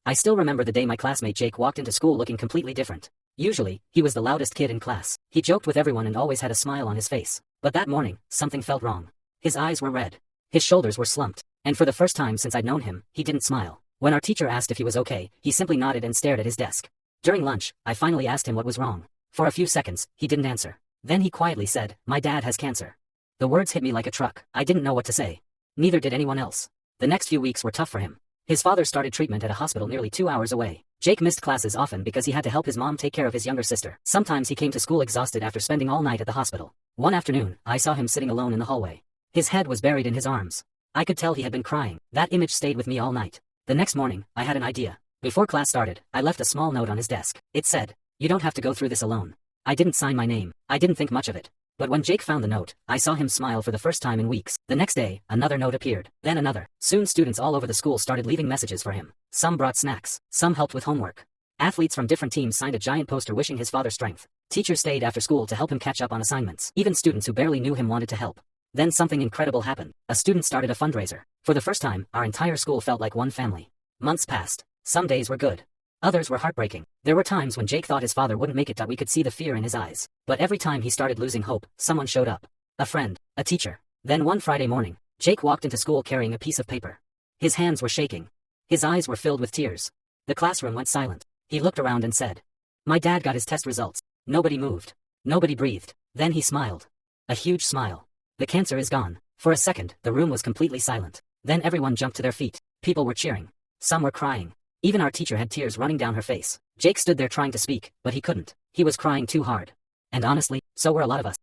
I still remember the day my classmate Jake walked into school looking completely different. Usually, he was the loudest kid in class. He joked with everyone and always had a smile on his face. But that morning, something felt wrong. His eyes were red. His shoulders were slumped. And for the first time since I'd known him, he didn't smile. When our teacher asked if he was okay, he simply nodded and stared at his desk. During lunch, I finally asked him what was wrong. For a few seconds, he didn't answer. Then he quietly said, "My dad has cancer." The words hit me like a truck. I didn't know what to say. Neither did anyone else. The next few weeks were tough for him. His father started treatment at a hospital nearly 2 hours away. Jake missed classes often because he had to help his mom take care of his younger sister. Sometimes he came to school exhausted after spending all night at the hospital. One afternoon, I saw him sitting alone in the hallway. His head was buried in his arms. I could tell he had been crying. That image stayed with me all night. The next morning, I had an idea. Before class started, I left a small note on his desk. It said, "You don't have to go through this alone." I didn't sign my name. I didn't think much of it. But when Jake found the note, I saw him smile for the first time in weeks. The next day, another note appeared, then another. Soon students all over the school started leaving messages for him. Some brought snacks, some helped with homework. Athletes from different teams signed a giant poster wishing his father strength. Teachers stayed after school to help him catch up on assignments. Even students who barely knew him wanted to help. Then something incredible happened. A student started a fundraiser. For the first time, our entire school felt like one family. Months passed. Some days were good. Others were heartbreaking. There were times when Jake thought his father wouldn't make it. We could see the fear in his eyes. But every time he started losing hope, someone showed up. A friend, a teacher. Then one Friday morning, Jake walked into school carrying a piece of paper. His hands were shaking. His eyes were filled with tears. The classroom went silent. He looked around and said, "My dad got his test results." Nobody moved. Nobody breathed. Then he smiled. A huge smile. "The cancer is gone." For a second, the room was completely silent. Then everyone jumped to their feet. People were cheering. Some were crying. Even our teacher had tears running down her face. Jake stood there trying to speak, but he couldn't. He was crying too hard. And honestly, so were a lot of us.